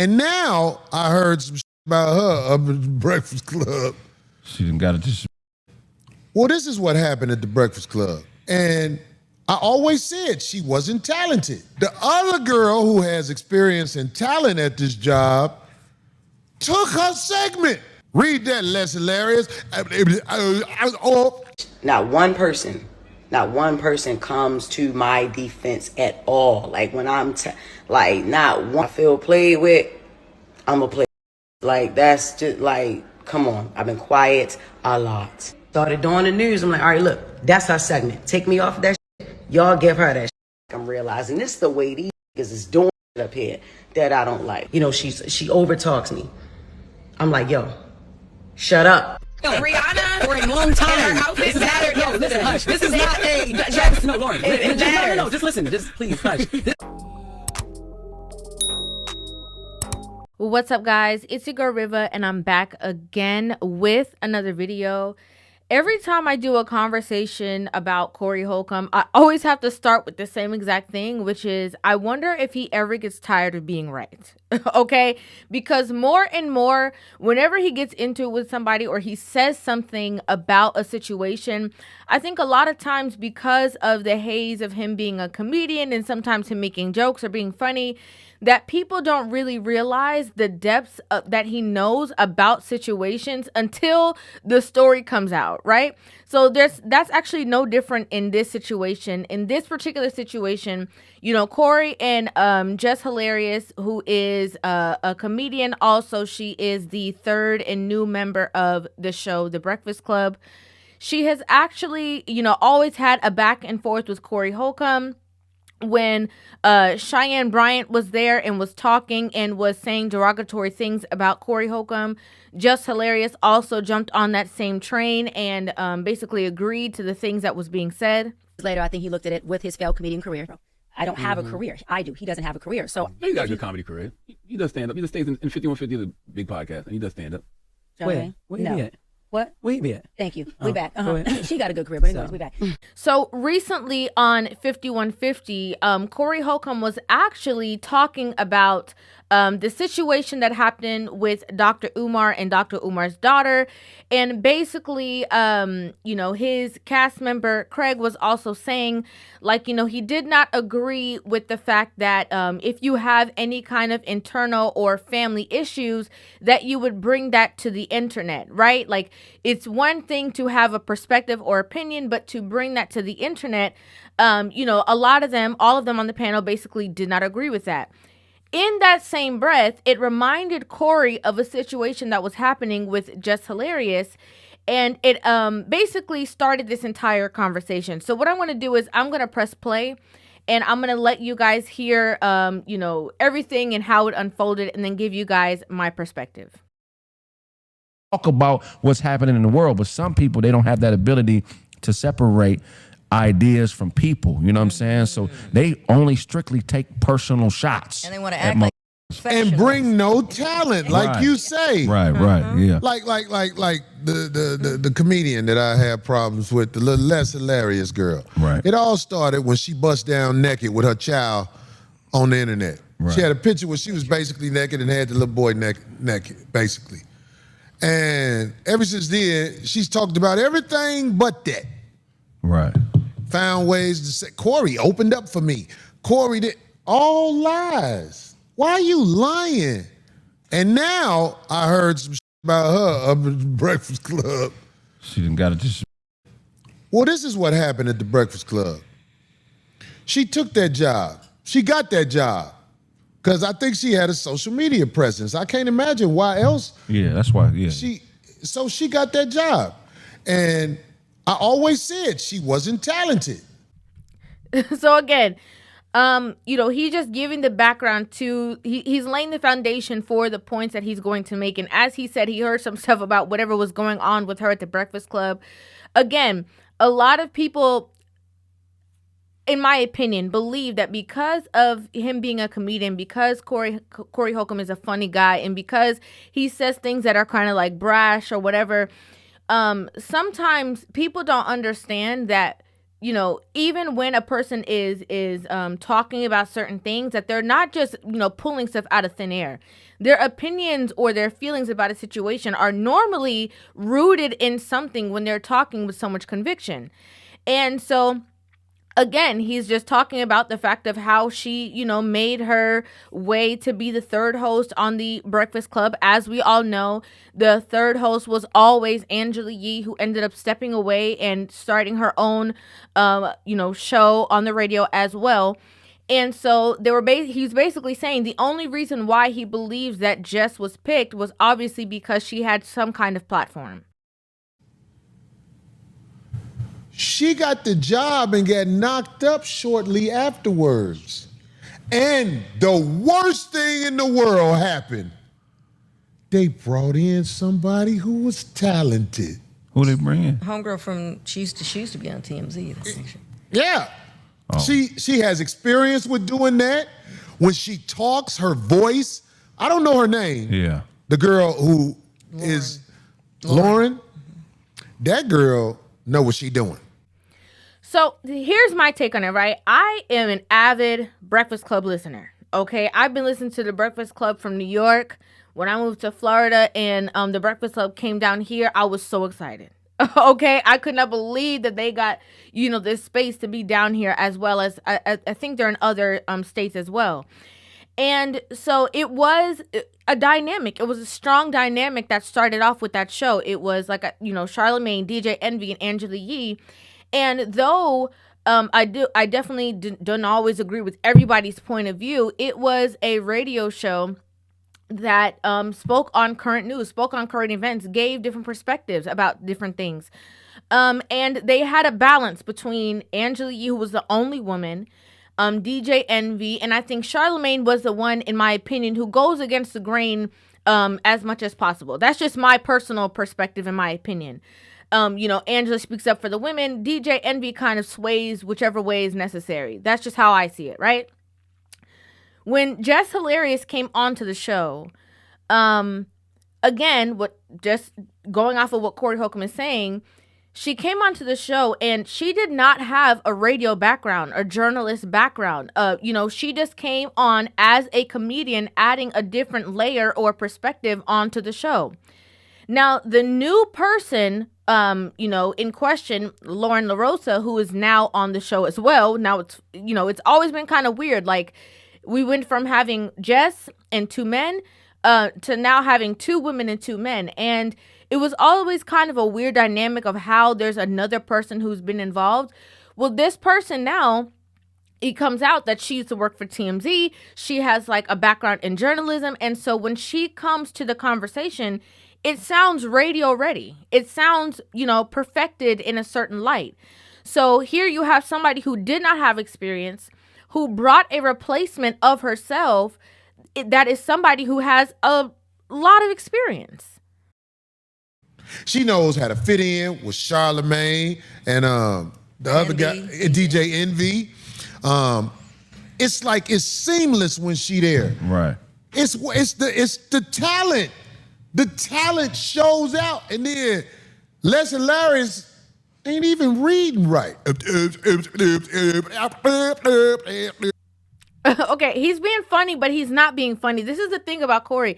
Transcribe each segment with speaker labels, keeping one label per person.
Speaker 1: And now I heard some shit about her up at the Breakfast Club.
Speaker 2: She done got it.
Speaker 1: Well, this is what happened at the Breakfast Club. And I always said she wasn't talented. The other girl who has experience and talent at this job took her segment. Read that, less hilarious.
Speaker 3: Not one person comes to my defense at all. Like when I'm not one I feel played with, I'm gonna play. Like that's just like, come on. I've been quiet a lot. Started doing the news. I'm like, all right, look, that's her segment. Take me off of that shit. Y'all give her that shit. I'm realizing this is the way these niggas is doing it up here that I don't like. You know, she overtalks me. I'm like, yo, shut up.
Speaker 4: Yo, Rihanna for a long time. This is not no, listen, hush. This is not a Jess. No, Loren. No, just listen. Just please hush.
Speaker 5: What's up, guys? It's your girl Rivah, and I'm back again with another video. Every time I do a conversation about Corey Holcomb, I always have to start with the same exact thing, which is I wonder if he ever gets tired of being right. Okay? Because more and more, whenever he gets into it with somebody or he says something about a situation, I think a lot of times because of the haze of him being a comedian and sometimes him making jokes or being funny, that people don't really realize the depths that he knows about situations until the story comes out, right? So that's actually no different in this situation. In this particular situation, you know, Corey and Jess Hilarious, who is a comedian, also she is the third and new member of the show, The Breakfast Club. She has actually, you know, always had a back and forth with Corey Holcomb. When Cheyenne Bryant was there and was talking and was saying derogatory things about Corey Holcomb, Just Hilarious also jumped on that same train and basically agreed to the things that was being said.
Speaker 6: Later, I think he looked at it with his failed comedian career. I don't have a career. I do. He doesn't have a career. So
Speaker 2: You got a good comedy career. He does stand up. He just stays in 5150, the big podcast, and he does stand up.
Speaker 6: okay.
Speaker 7: Where you be at?
Speaker 6: What?
Speaker 7: Where you be at?
Speaker 6: Thank you. We back.
Speaker 7: go ahead.
Speaker 6: She got a good career, but anyways, we back.
Speaker 5: So recently on 5150, Corey Holcomb was actually talking about the situation that happened with Dr. Umar and Dr. Umar's daughter. And basically, you know, his cast member, Craig, was also saying, like, you know, he did not agree with the fact that if you have any kind of internal or family issues, that you would bring that to the internet, right? Like, it's one thing to have a perspective or opinion, but to bring that to the internet, you know, a lot of them, all of them on the panel basically did not agree with that. In that same breath, it reminded Corey of a situation that was happening with Just Hilarious, and it basically started this entire conversation. So what I'm going to do is I'm going to press play, and I'm going to let you guys hear, you know, everything and how it unfolded, and then give you guys my perspective.
Speaker 2: Talk about what's happening in the world, but some people, they don't have that ability to separate ideas from people, you know what I'm saying? So they only strictly take personal shots.
Speaker 4: And they want to act like
Speaker 1: and bring no talent, like
Speaker 2: Right.
Speaker 1: you say.
Speaker 2: Right, yeah.
Speaker 1: Like the comedian that I had problems with, the little less hilarious girl.
Speaker 2: Right.
Speaker 1: It all started when she bust down naked with her child on the internet.
Speaker 2: Right.
Speaker 1: She had a picture where she was basically naked and had the little boy naked, basically. And ever since then, she's talked about everything but that.
Speaker 2: Right.
Speaker 1: Found ways to say, Corey opened up for me. Corey did, all lies. Why are you lying? And now I heard some shit about her up at the Breakfast Club.
Speaker 2: She done got it.
Speaker 1: Well, this is what happened at the Breakfast Club. She took that job. She got that job because I think she had a social media presence. I can't imagine why else.
Speaker 2: Yeah, that's why, yeah.
Speaker 1: So she got that job. And I always said she wasn't talented.
Speaker 5: So again, you know, he's just giving the background to, he's laying the foundation for the points that he's going to make. And as he said, he heard some stuff about whatever was going on with her at the Breakfast Club. Again, a lot of people, in my opinion, believe that because of him being a comedian, because Corey Holcomb is a funny guy, and because he says things that are kind of like brash or whatever, sometimes people don't understand that you know, even when a person is talking about certain things, that they're not just, you know, pulling stuff out of thin air. Their opinions or their feelings about a situation are normally rooted in something when they're talking with so much conviction. And so again, he's just talking about the fact of how she, you know, made her way to be the third host on the Breakfast Club. As we all know, the third host was always Angela Yee, who ended up stepping away and starting her own, you know, show on the radio as well. And so they were he's basically saying the only reason why he believes that Jess was picked was obviously because she had some kind of platform.
Speaker 1: She got the job and got knocked up shortly afterwards. And the worst thing in the world happened. They brought in somebody who was talented.
Speaker 2: Who they bring in?
Speaker 7: Homegirl from she used to be on TMZ.
Speaker 1: Yeah. Oh. She has experience with doing that. When she talks, her voice, I don't know her name.
Speaker 2: Yeah.
Speaker 1: The girl who is Loren. That girl know what she doing.
Speaker 5: So here's my take on it, right? I am an avid Breakfast Club listener. Okay, I've been listening to the Breakfast Club from New York. When I moved to Florida and the Breakfast Club came down here, I was so excited. Okay, I could not believe that they got, you know, this space to be down here, as well as I think they're in other states as well. And so it was a dynamic. It was a strong dynamic that started off with that show. It was like, you know, Charlamagne, DJ Envy, and Angela Yee. And though I definitely don't always agree with everybody's point of view, it was a radio show that spoke on current news, spoke on current events, gave different perspectives about different things. And they had a balance between Angela Yee, who was the only woman, DJ Envy, and I think Charlamagne was the one, in my opinion, who goes against the grain as much as possible. That's just my personal perspective, in my opinion. You know, Angela speaks up for the women. DJ Envy kind of sways whichever way is necessary. That's just how I see it, right? When Jess Hilarious came onto the show, again, just going off of what Corey Holcomb is saying, she came onto the show and she did not have a radio background, a journalist background. You know, she just came on as a comedian, adding a different layer or perspective onto the show. Now, the new person, you know, in question, Loren LaRosa, who is now on the show as well. Now it's, you know, it's always been kind of weird. Like, we went from having Jess and two men to now having two women and two men. And it was always kind of a weird dynamic of how there's another person who's been involved. Well, this person now, it comes out that she used to work for TMZ. She has like a background in journalism. And so when she comes to the conversation, it sounds radio ready. It sounds, you know, perfected in a certain light. So here you have somebody who did not have experience, who brought a replacement of herself that is somebody who has a lot of experience.
Speaker 1: She knows how to fit in with Charlamagne and the other guy, DJ Envy. It's like it's seamless when she there.
Speaker 2: Right.
Speaker 1: It's the talent. The talent shows out, and then Les Hilarious ain't even reading right.
Speaker 5: Okay, he's being funny, but he's not being funny. This is the thing about Corey.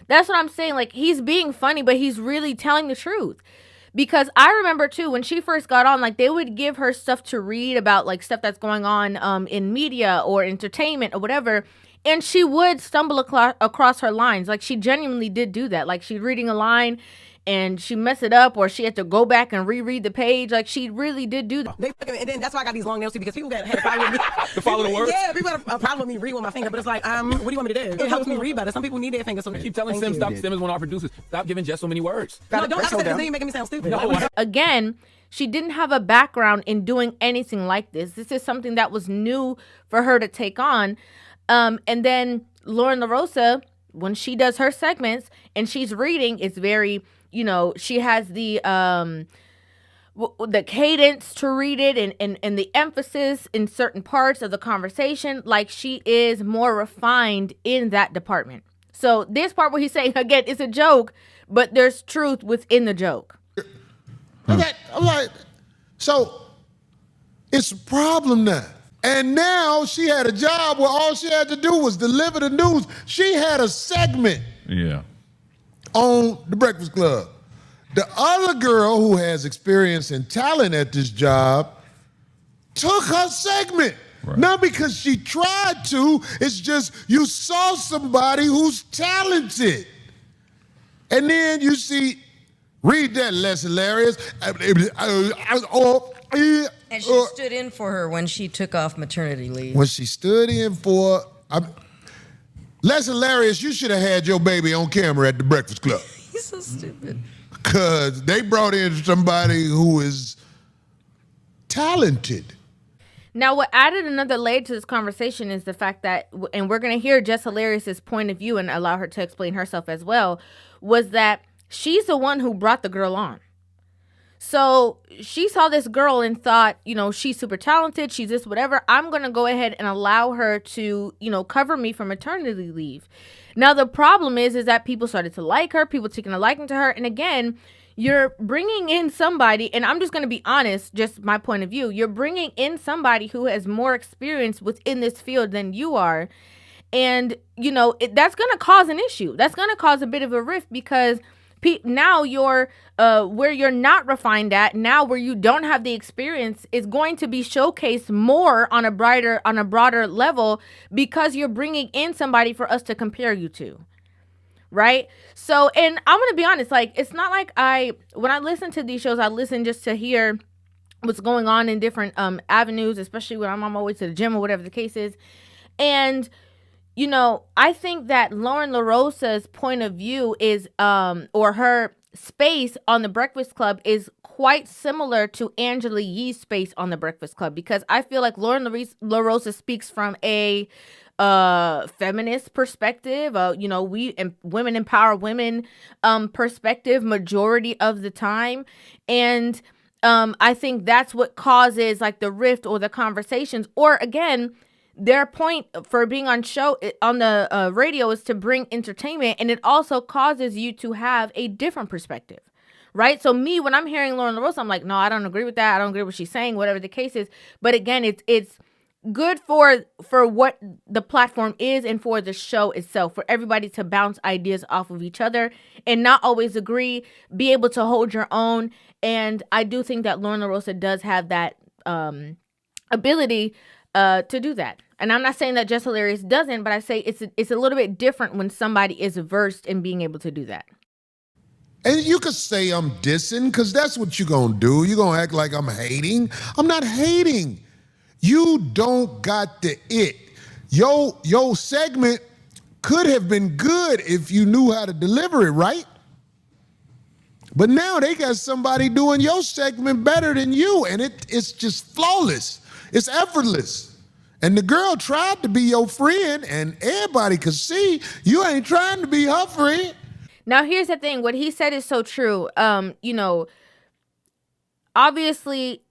Speaker 5: That's what I'm saying. Like, he's being funny, but he's really telling the truth. Because I remember, too, when she first got on, like, they would give her stuff to read about, like, stuff that's going on in media or entertainment or whatever. And she would stumble across her lines. Like, she genuinely did do that. Like, she's reading a line and she messed it up, or she had to go back and reread the page. Like, she really did do that.
Speaker 4: And then that's why I got these long nails too, because people had a problem with me.
Speaker 8: To follow the words?
Speaker 4: Yeah, people had a problem with me reading with my finger, but it's like, what do you want me to do? It helps me read better. Some people need their fingers. So
Speaker 8: Keep telling Sims, stop. Simmons, one of our producers, stop giving Jess so many words.
Speaker 4: No, don't ever say this. You're making me sound stupid.
Speaker 8: No,
Speaker 5: Again, she didn't have a background in doing anything like this. This is something that was new for her to take on. And then Loren LaRosa, when she does her segments and she's reading, it's very, you know, she has the cadence to read it and the emphasis in certain parts of the conversation. Like, she is more refined in that department. So this part where he's saying, again, it's a joke, but there's truth within the joke.
Speaker 1: I'm like, so It's a problem now. And now she had a job where all she had to do was deliver the news. She had a segment on The Breakfast Club. The other girl who has experience and talent at this job took her segment. Right. Not because she tried to, it's just you saw somebody who's talented. And then you see, read that, Les Hilarious.
Speaker 7: And she stood in for her when she took off maternity leave.
Speaker 1: When she stood in for, Les Hilarious, you should have had your baby on camera at The Breakfast Club.
Speaker 7: He's so stupid.
Speaker 1: Because they brought in somebody who is talented.
Speaker 5: Now, what added another layer to this conversation is the fact that, and we're going to hear Jess Hilarious's point of view and allow her to explain herself as well, was that she's the one who brought the girl on. So she saw this girl and thought, you know, she's super talented, she's this, whatever. I'm going to go ahead and allow her to, you know, cover me for maternity leave. Now, the problem is that people started to like her, people taking a liking to her. And again, you're bringing in somebody, and I'm just going to be honest, just my point of view. You're bringing in somebody who has more experience within this field than you are. And, you know, that's going to cause an issue. That's going to cause a bit of a rift because now you're where you're not refined at, now where you don't have the experience, is going to be showcased more on a broader level because you're bringing in somebody for us to compare you to. Right? So, and I'm going to be honest, like, it's not like when I listen to these shows, I listen just to hear what's going on in different avenues, especially when I'm on my way to the gym or whatever the case is. And, you know, I think that LoRosa's point of view is, or her space on The Breakfast Club is quite similar to Angela Yee's space on The Breakfast Club, because I feel like LoRosa speaks from a feminist perspective, you know, women empower women perspective majority of the time. And I think that's what causes like the rift or the conversations, or again, their point for being on the radio is to bring entertainment, and it also causes you to have a different perspective. Right? So me, when I'm hearing Loren LaRosa, I'm like, no, I don't agree with that. I don't agree with what she's saying, whatever the case is. But again, it's good for what the platform is and for the show itself, for everybody to bounce ideas off of each other and not always agree, be able to hold your own. And I do think that Loren LaRosa does have that ability to do that. And I'm not saying that Jess Hilarious doesn't, but I say it's a little bit different when somebody is versed in being able to do that.
Speaker 1: And you could say I'm dissing, because that's what you're going to do. You're going to act like I'm hating. I'm not hating. You don't got the it. Your segment could have been good if you knew how to deliver it, right? But now they got somebody doing your segment better than you, and it's just flawless. It's effortless. And the girl tried to be your friend, and everybody could see you ain't trying to be her friend.
Speaker 5: Now, here's the thing. What he said is so true. You know, obviously,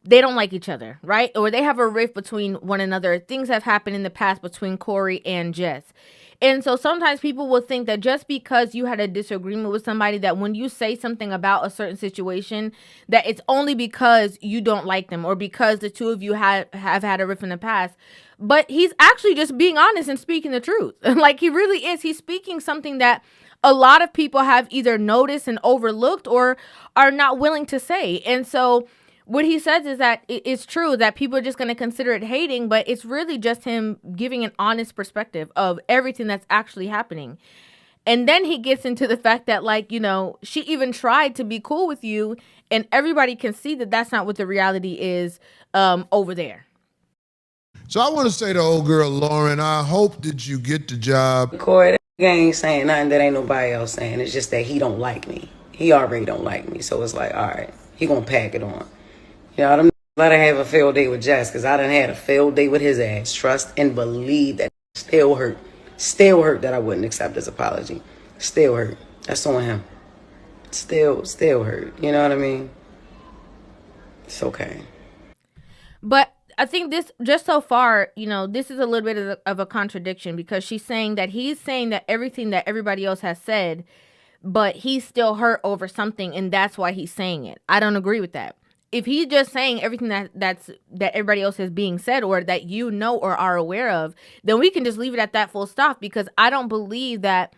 Speaker 5: they don't like each other, right? Or they have a rift between one another. Things have happened in the past between Corey and Jess. And so sometimes people will think that just because you had a disagreement with somebody, that when you say something about a certain situation, that it's only because you don't like them or because the two of you have had a rift in the past. But he's actually just being honest and speaking the truth. Like, he really is. He's speaking something that a lot of people have either noticed and overlooked or are not willing to say. And so what he says is that it's true that people are just going to consider it hating, but it's really just him giving an honest perspective of everything that's actually happening. And then he gets into the fact that, like, you know, she even tried to be cool with you, and everybody can see that that's not what the reality is over there.
Speaker 1: So I want to say to old girl Loren, I hope that you get the job.
Speaker 3: Corey, that nigga ain't saying nothing that ain't nobody else saying. It's just that he don't like me. He already don't like me. So it's like, all right, he gonna pack it on. You know, them let her have a failed day with Jess, because I done had a failed day with his ass. Trust and believe that still hurt. Still hurt that I wouldn't accept his apology. Still hurt. That's on him. Still hurt. You know what I mean? It's okay.
Speaker 5: But I think this, just so far, you know, this is a little bit of a contradiction, because she's saying that he's saying that everything that everybody else has said, but he's still hurt over something, and that's why he's saying it. I don't agree with that. if he's just saying everything that everybody else is being said or that you know or are aware of, then we can just leave it at that, full stop, because I don't believe that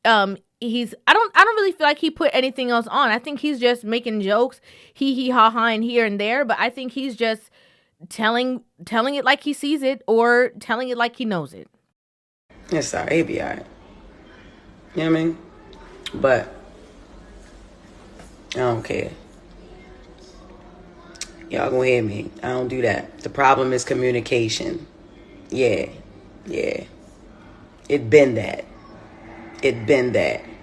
Speaker 5: I don't really feel like he put anything else on. I think he's just making jokes, hee ha ha and here and there, but I think he's just telling it like he sees it or telling it like he knows it.
Speaker 3: It's all right, it'll be all right. You know what I mean? But I don't care. Y'all gonna hear me. I don't do that. The problem is communication. Yeah. It been that.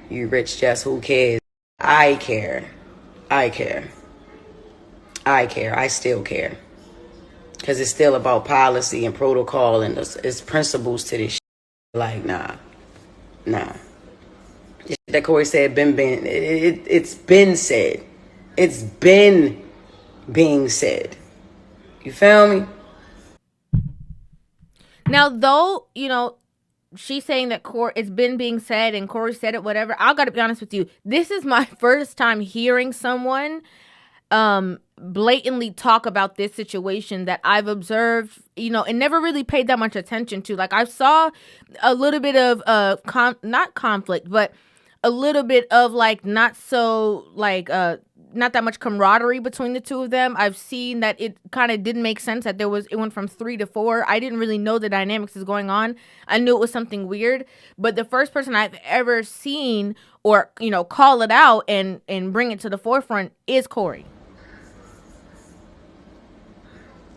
Speaker 3: You rich Jess, who cares? I care. I still care. Because it's still about policy and protocol and it's principles to this shit. Like, nah. The shit that Corey said, it's been said. It's been being said. You feel me?
Speaker 5: Now, though, she's saying that it's been being said and Corey said it, whatever. I got to be honest with you. This is my first time hearing someone blatantly talk about this situation that I've observed, and never really paid that much attention to. Like, I saw a little bit of not conflict, but a little bit of not that much camaraderie between the two of them. I've seen that it kind of didn't make sense that it went from 3 to 4. I didn't really know the dynamics is going on. I knew it was something weird, but the first person I've ever seen or call it out and bring it to the forefront is Corey.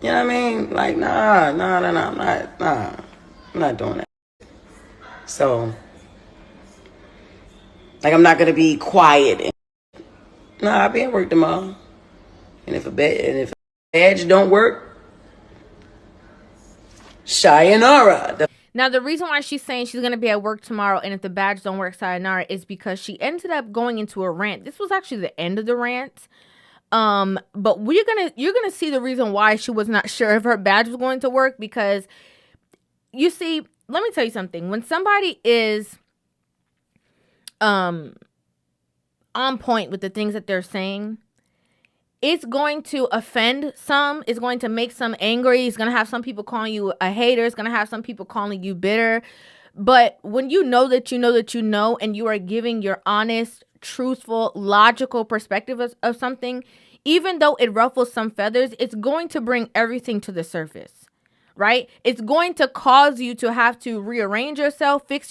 Speaker 3: You know what I mean? Like, nah, I'm not doing that. So, I'm not gonna be quiet. I'll be at work tomorrow. And if a badge don't work, sayonara.
Speaker 5: Now, the reason why she's saying she's gonna be at work tomorrow, and if the badge don't work, sayonara, is because she ended up going into a rant. This was actually the end of the rant. But you're gonna see the reason why she was not sure if her badge was going to work, because you see, let me tell you something. When somebody is on point with the things that they're saying, it's going to offend some. It's going to make some angry. It's going to have some people calling you a hater. It's going to have some people calling you bitter. But when you know that you know that you know, and you are giving your honest, truthful, logical perspective of something, even though it ruffles some feathers, it's going to bring everything to the surface, right? It's going to cause you to have to rearrange yourself, fix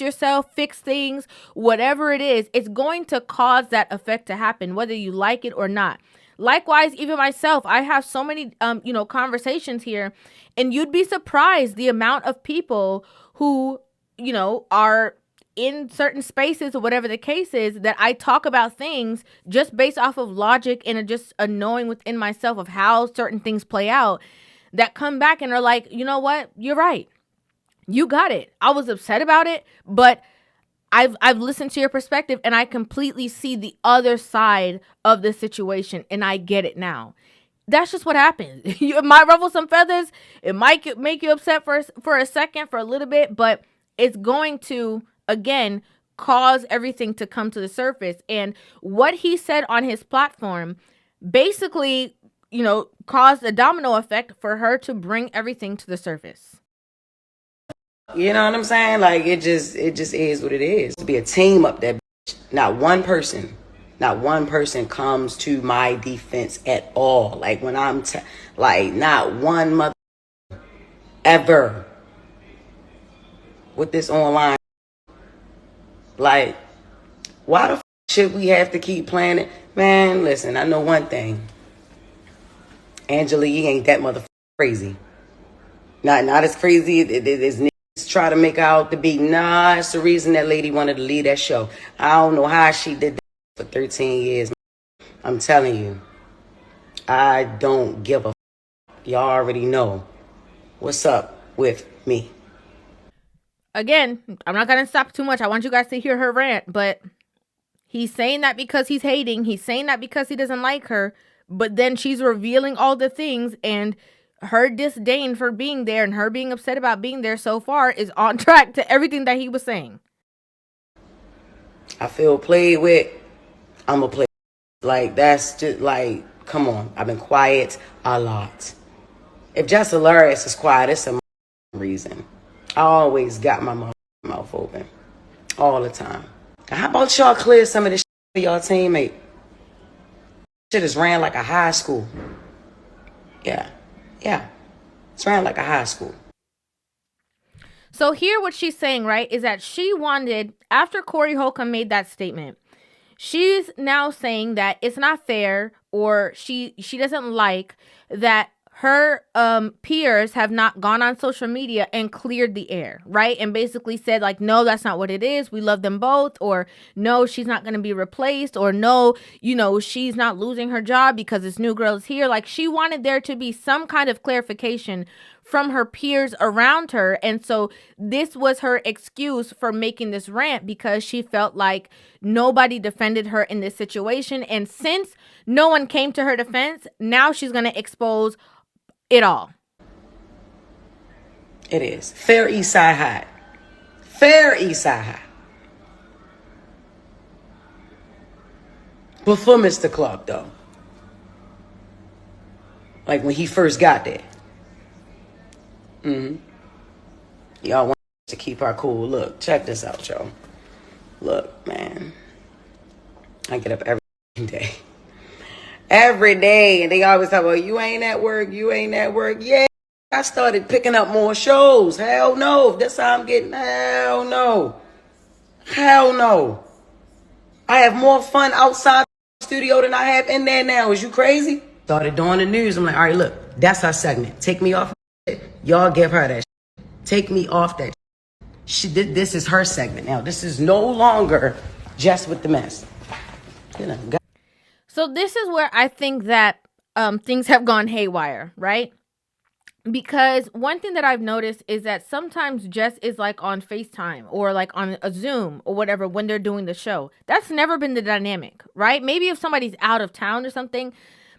Speaker 5: things, whatever it is. It's going to cause that effect to happen, whether you like it or not. Likewise, even myself, I have so many, conversations here, and you'd be surprised the amount of people who, are in certain spaces or whatever the case is, that I talk about things just based off of logic and just a knowing within myself of how certain things play out, that come back and are like, you know what? You're right. You got it. I was upset about it, but I've listened to your perspective and I completely see the other side of the situation and I get it now. That's just what happens. It might ruffle some feathers. It might make you upset for a second, for a little bit, but it's going to, again, cause everything to come to the surface. And what he said on his platform basically, caused a domino effect for her to bring everything to the surface.
Speaker 3: You know what I'm saying? Like, it just is what it is. To be a team up that bitch. Not one person comes to my defense at all. Like, when I'm not one mother ever with this online. Like, why the should we have to keep playing it? Man, listen, I know one thing. Angela, you ain't that motherfucker crazy. Not as crazy as niggas try to make out to be. Nah, it's the reason that lady wanted to leave that show. I don't know how she did that for 13 years. I'm telling you, I don't give a Y'all already know what's up with me.
Speaker 5: Again, I'm not going to stop too much. I want you guys to hear her rant, but he's saying that because he's hating. He's saying that because he doesn't like her. But then she's revealing all the things, and her disdain for being there and her being upset about being there so far is on track to everything that he was saying.
Speaker 3: I feel played with. I'm a play. Like, that's just like, Come on, I've been quiet a lot. If Jess Hilarious is quiet, it's a reason. I always got my mouth open. All the time. Now, how about y'all clear some of this shit for y'all teammate? Shit is ran like a high school. Yeah. It's ran like a high school.
Speaker 5: So here what she's saying, right, is that she wanted, after Corey Holcomb made that statement, she's now saying that it's not fair, or she doesn't like that her peers have not gone on social media and cleared the air, right? And basically said, like, no, that's not what it is. We love them both. Or no, she's not going to be replaced. Or no, she's not losing her job because this new girl is here. Like, she wanted there to be some kind of clarification from her peers around her. And so this was her excuse for making this rant, because she felt like nobody defended her in this situation. And since no one came to her defense, now she's going to expose it all.
Speaker 3: It is. Fair East Side High. Fair East Side High. Before Mr. Clark, though. Like when he first got there. Y'all want to keep our cool. Look, check this out, y'all. Look, man. I get up every day. Every day, and they always talk about, you ain't at work, Yeah, I started picking up more shows. Hell no. That's how I'm getting. Hell no. I have more fun outside the studio than I have in there now. Is you crazy? Started doing the news. I'm like, all right, look, that's our segment. Take me off. Y'all give her that. Take me off that. This is her segment now. This is no longer just with the mess.
Speaker 5: So this is where I think that things have gone haywire, right? Because one thing that I've noticed is that sometimes Jess is like on FaceTime or like on a Zoom or whatever when they're doing the show. That's never been the dynamic, right? Maybe if somebody's out of town or something,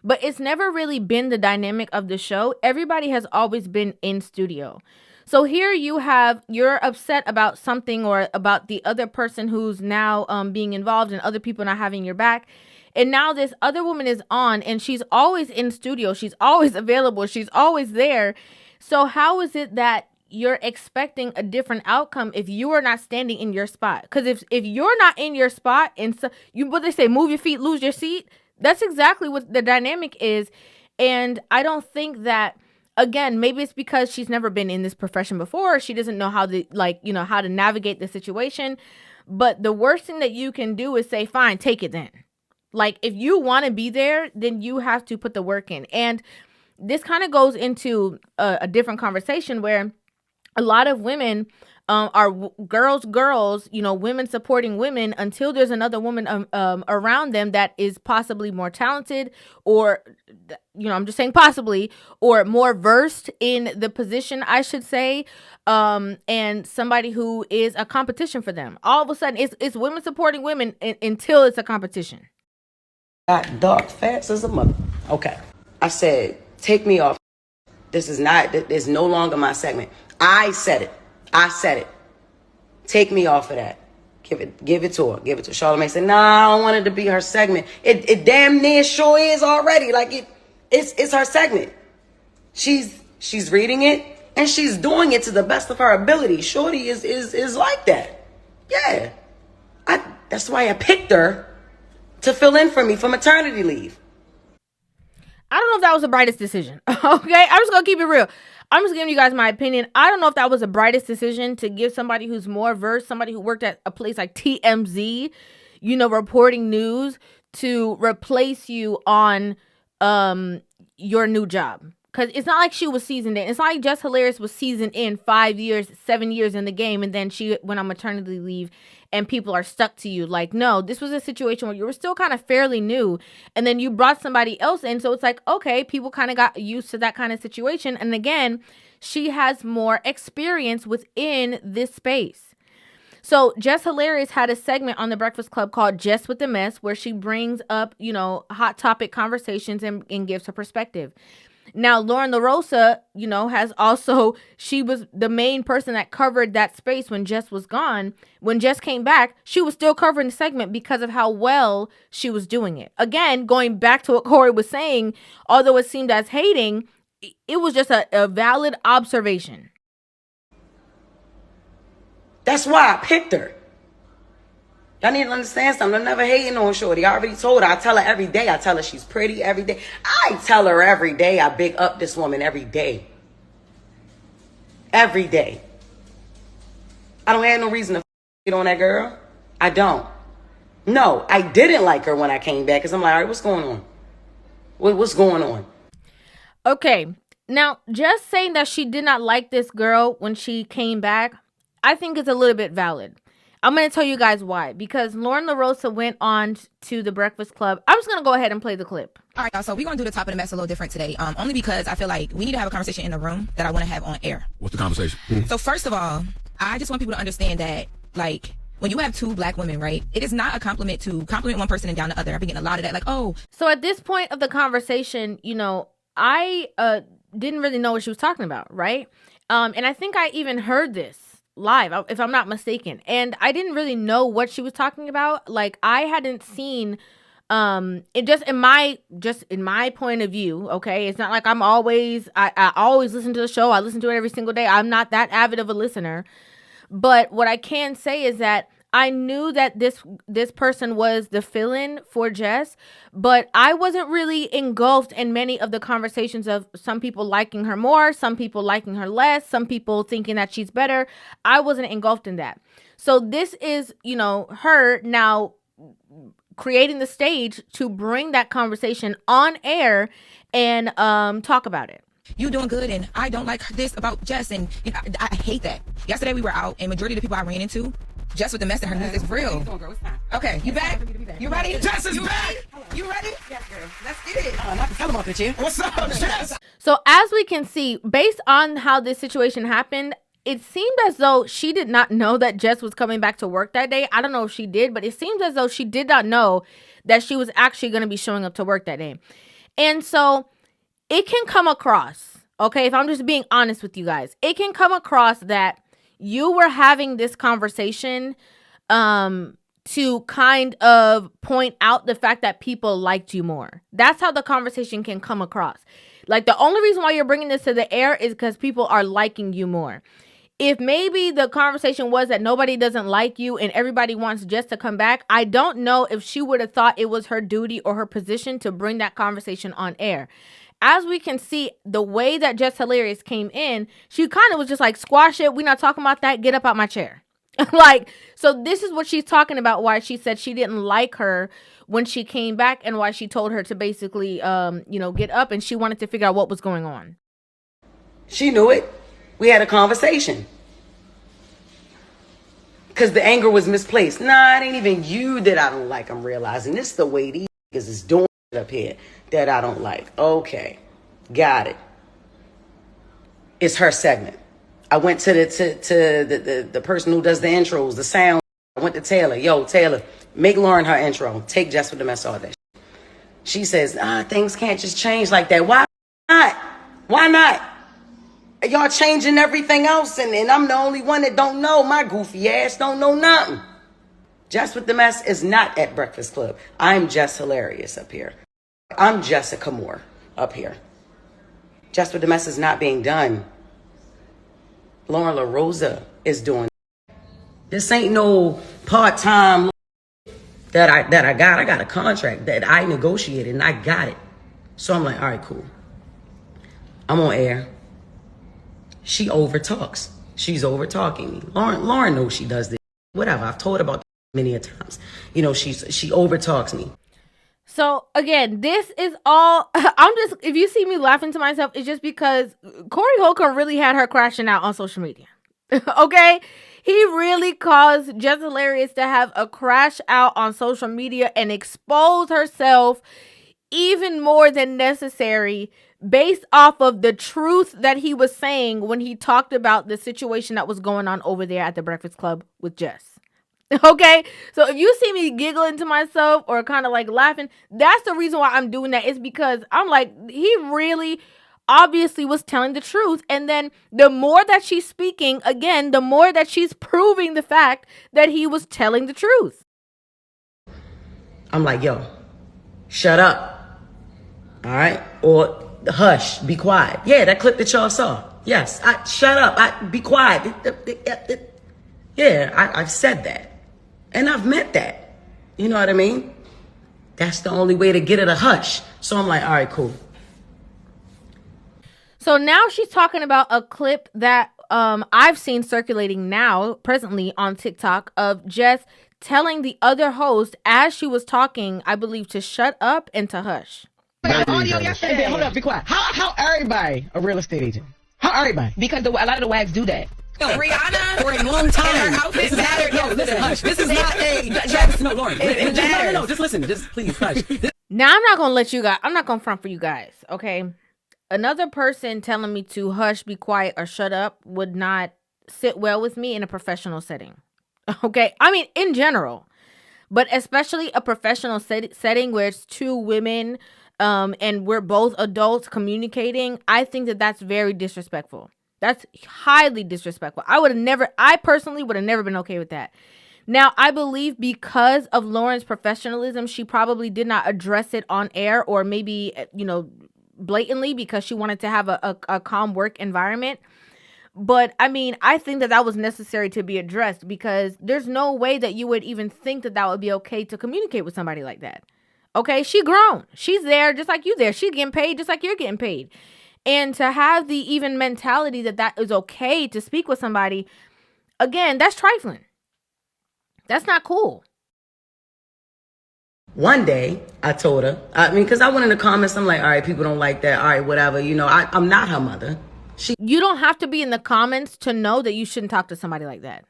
Speaker 5: but it's never really been the dynamic of the show. Everybody has always been in studio. So here you're upset about something, or about the other person who's now being involved and other people not having your back. And now this other woman is on, and she's always in studio. She's always available. She's always there. So how is it that you're expecting a different outcome if you are not standing in your spot? Because if you're not in your spot, and so what they say, move your feet, lose your seat. That's exactly what the dynamic is. And I don't think that, again, maybe it's because she's never been in this profession before. She doesn't know how to navigate the situation. But the worst thing that you can do is say, fine, take it then. Like, if you want to be there, then you have to put the work in. And this kind of goes into a different conversation where a lot of women are girls, women supporting women until there's another woman around them that is possibly more talented, or, I'm just saying possibly, or more versed in the position, I should say, and somebody who is a competition for them. All of a sudden, it's women supporting women until it's a competition.
Speaker 3: Got dark fast as a mother. Okay. I said, take me off. This is no longer my segment. I said it. Take me off of that. Give it to her. Charlamagne said, nah, I don't want it to be her segment. It damn near sure is already. Like it's her segment. She's reading it, and she's doing it to the best of her ability. Shorty is like that. Yeah. That's why I picked her to fill in for me for maternity leave.
Speaker 5: I don't know if that was the brightest decision. Okay, I'm just gonna keep it real. I'm just giving you guys my opinion. I don't know if that was the brightest decision to give somebody who's more versed, somebody who worked at a place like TMZ, reporting news, to replace you on your new job. Because it's not like she was seasoned in. It's not like Jess Hilarious was seasoned in 5 years, 7 years in the game, and then she went on maternity leave and people are stuck to you. Like, no, this was a situation where you were still kind of fairly new, and then you brought somebody else in. So it's like, okay, people kind of got used to that kind of situation. And again, she has more experience within this space. So Jess Hilarious had a segment on The Breakfast Club called Jess with the Mess, where she brings up, hot topic conversations and gives her perspective. Now, Lauren LaRosa, has also, she was the main person that covered that space when Jess was gone. When Jess came back, she was still covering the segment because of how well she was doing it. Again, going back to what Corey was saying, although it seemed as hating, it was just a valid observation.
Speaker 3: That's why I picked her. Y'all need to understand something. I'm never hating on Shorty. I already told her. I tell her every day. I tell her she's pretty every day. I tell her every day. I big up this woman every day. Every day. I don't have no reason to get on that girl. I don't. No, I didn't like her when I came back because I'm like, all right, what's going on? What's going on?
Speaker 5: Okay. Now, just saying that she did not like this girl when she came back, I think is a little bit valid. I'm going to tell you guys why. Because Lauren LaRosa went on to the Breakfast Club. I'm just going to go ahead and play the clip.
Speaker 9: All right, y'all. So we're going to do the top of the mess a little different today. Only because I feel like we need to have a conversation in the room that I want to have on air.
Speaker 8: What's the conversation?
Speaker 9: So first of all, I just want people to understand that, like, when you have two black women, right, it is not a compliment to compliment one person and down the other. I've been getting a lot of that, like, oh.
Speaker 5: So at this point of the conversation, I didn't really know what she was talking about, right? And I think I even heard this live, if I'm not mistaken. And I didn't really know what she was talking about. Like, I hadn't seen it just in my point of view, okay? It's not like I always listen to the show. I listen to it every single day. I'm not that avid of a listener. But what I can say is that I knew that this person was the fill-in for Jess, but I wasn't really engulfed in many of the conversations of some people liking her more, some people liking her less, some people thinking that she's better. I wasn't engulfed in that. So this is, her now creating the stage to bring that conversation on air and talk about it.
Speaker 9: You doing good, and I don't like this about Jess, and I hate that. Yesterday we were out, and majority of the people I ran into, Jess with the mess in her news is real. Okay, you back? You ready?
Speaker 8: Jess is back!
Speaker 9: You ready? Yes, girl. Let's get it. Not to tell them off with you.
Speaker 8: What's up, Jess?
Speaker 5: So as we can see, based on how this situation happened, it seemed as though she did not know that Jess was coming back to work that day. I don't know if she did, but it seems as though she did not know that she was actually going to be showing up to work that day. And so it can come across, okay, if I'm just being honest with you guys, it can come across that you were having this conversation to kind of point out the fact that people liked you more. That's how the conversation can come across. Like, the only reason why you're bringing this to the air is because people are liking you more. If maybe the conversation was that nobody doesn't like you and everybody wants Jess to come back, I don't know if she would have thought it was her duty or her position to bring that conversation on air. As we can see, the way that Jess Hilarious came in, she kind of was just like, squash it. We're not talking about that. Get up out my chair. Like, so this is what she's talking about, why she said she didn't like her when she came back and why she told her to basically, get up, and she wanted to figure out what was going on.
Speaker 3: She knew it. We had a conversation. Because the anger was misplaced. Nah, it ain't even you that I don't like. I'm realizing this is the way these niggas is doing it up here that I don't like. Okay, got it. It's her segment. I went to the person who does the intros, the sound. I went to Taylor. Yo, Taylor, make Loren her intro. Take Jess with the mess, all that. She says, things can't just change like that. Why not? Why not? Y'all changing everything else, and I'm the only one that don't know. My goofy ass don't know nothing. Jess with the mess is not at Breakfast Club. I'm Jess Hilarious up here. I'm Jessica Moore up here. Jess with the mess is not being done. Lauren LaRosa is doing it. This ain't no part-time that I got. I got a contract that I negotiated, and I got it. So I'm like, all right, cool. I'm on air. She overtalks. She's overtalking me. Loren knows she does this. Whatever. I've told her about this many a times. She overtalks me.
Speaker 5: So again, this is all, if you see me laughing to myself, it's just because Corey Holcomb really had her crashing out on social media. Okay? He really caused Jess Hilarious to have a crash out on social media and expose herself even more than necessary based off of the truth that he was saying when he talked about the situation that was going on over there at the Breakfast Club with Jess. Okay, so if you see me giggling to myself or kind of like laughing, that's the reason why I'm doing that. Is because I'm like, he really obviously was telling the truth. And then the more that she's speaking, again, the more that she's proving the fact that he was telling the truth.
Speaker 3: I'm like, yo, shut up. All right? Or hush, be quiet. Yeah, that clip that y'all saw. Yes, shut up, be quiet. Yeah, I've said that. And I've meant that. You know what I mean? That's the only way to get it a hush. So I'm like, all right, cool.
Speaker 5: So now she's talking about a clip that I've seen circulating now, presently on TikTok, of Jess telling the other host as she was talking, I believe, to shut up and to hush.
Speaker 4: Audio yesterday. And then, hold up, be quiet. How everybody a real estate agent? How everybody?
Speaker 9: Because a lot of the wags do that.
Speaker 7: Rihanna
Speaker 4: For a long time.
Speaker 7: outfit
Speaker 4: This is not, no, listen, hush. This is not a Jess. No, Loren. No, just listen. Just please, hush.
Speaker 5: Now I'm not gonna let you guys. I'm not gonna front for you guys. Okay, another person telling me to hush, be quiet, or shut up would not sit well with me in a professional setting. Okay, I mean in general, but especially a professional setting where it's two women, and we're both adults communicating. I think that that's very disrespectful. That's highly disrespectful. I personally would have never been okay with that. Now, I believe because of Loren's professionalism, she probably did not address it on air, or maybe, blatantly, because she wanted to have a calm work environment. But I mean, I think that was necessary to be addressed, because there's no way that you would even think that would be okay to communicate with somebody like that. Okay, she grown. She's there just like you there. She's getting paid just like you're getting paid. And to have the even mentality that is okay to speak with somebody, again, that's trifling. That's not cool.
Speaker 3: One day, I told her, because I went in the comments, I'm like, all right, people don't like that. All right, whatever. I'm not her mother.
Speaker 5: You don't have to be in the comments to know that you shouldn't talk to somebody like that.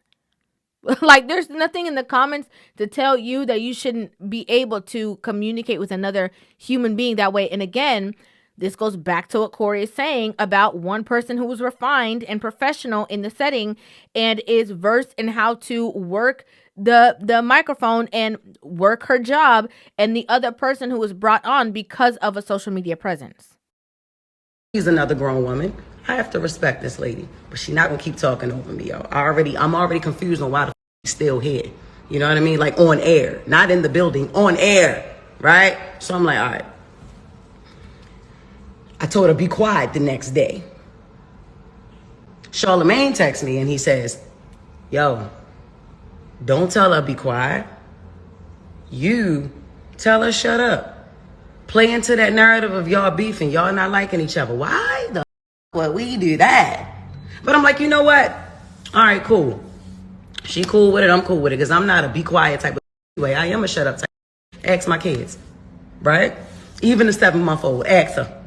Speaker 5: Like, there's nothing in the comments to tell you that you shouldn't be able to communicate with another human being that way. And again, this goes back to what Corey is saying about one person who was refined and professional in the setting and is versed in how to work the microphone and work her job, and the other person who was brought on because of a social media presence.
Speaker 3: She's another grown woman. I have to respect this lady, but she's not gonna keep talking over me, yo. I'm already confused on why the she's still here. You know what I mean? Like on air, not in the building, on air, right? So I'm like, all right. I told her, be quiet the next day. Charlemagne texts me and he says, yo, don't tell her be quiet. You tell her shut up. Play into that narrative of y'all beefing, y'all not liking each other. Why the would we do that? But I'm like, you know what? All right, cool. She cool with it, I'm cool with it, because I'm not a be quiet type of way. I am a shut up type. Ask my kids, right? Even the 7-month-old, ask her.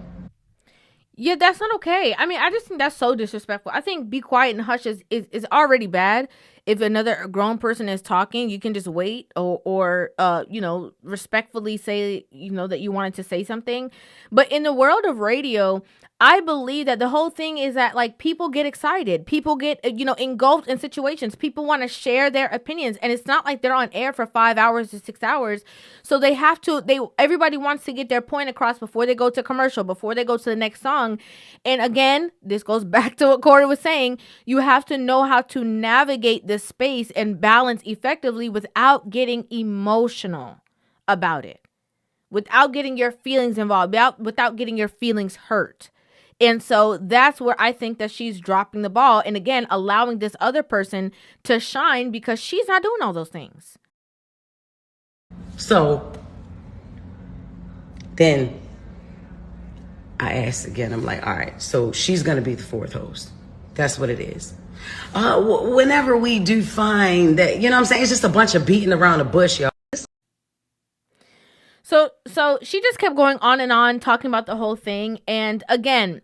Speaker 5: Yeah, that's not okay. I mean, I just think that's so disrespectful. I think be quiet and hush is already bad. If another grown person is talking, you can just wait or respectfully say, that you wanted to say something. But in the world of radio, I believe that the whole thing is that, like, people get excited. People get, engulfed in situations. People want to share their opinions. And it's not like they're on air for 5 hours to 6 hours. So everybody wants to get their point across before they go to commercial, before they go to the next song. And again, this goes back to what Corey was saying. You have to know how to navigate this space and balance effectively without getting emotional about it, without getting your feelings involved, without getting your feelings hurt. And so that's where I think that she's dropping the ball. And again, allowing this other person to shine because she's not doing all those things.
Speaker 3: So then I asked again, I'm like, all right, so she's going to be the fourth host. That's what it is. Whenever we do find that, you know what I'm saying? It's just a bunch of beating around the bush, y'all.
Speaker 5: So she just kept going on and on talking about the whole thing. And again,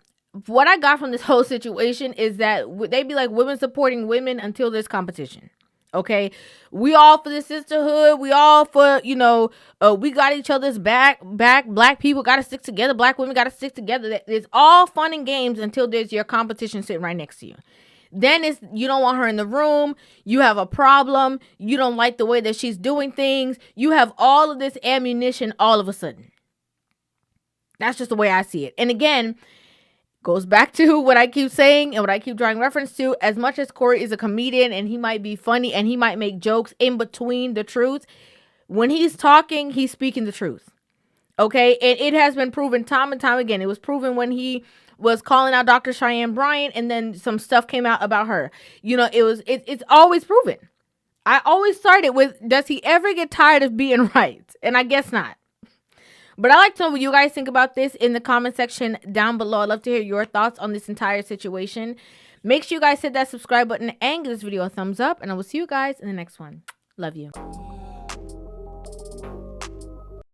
Speaker 5: what I got from this whole situation is that they'd be like women supporting women until there's competition. Okay, we all for the sisterhood. We all for, we got each other's back. Black people got to stick together. Black women got to stick together. It's all fun and games until there's your competition sitting right next to you. Then you don't want her in the room. You have a problem. You don't like the way that she's doing things. You have all of this ammunition all of a sudden. That's just the way I see it. And again, Goes back to what I keep saying and what I keep drawing reference to. As much as Corey is a comedian and he might be funny and he might make jokes in between the truth, when he's talking, he's speaking the truth. Okay? And it has been proven time and time again. It was proven when he was calling out Dr. Cheyenne Bryant and then some stuff came out about her. You know, it's always proven. I always started with, does he ever get tired of being right? And I guess not. But I like to know what you guys think about this in the comment section down below. I'd love to hear your thoughts on this entire situation. Make sure you guys hit that subscribe button and give this video a thumbs up. And I will see you guys in the next one. Love you.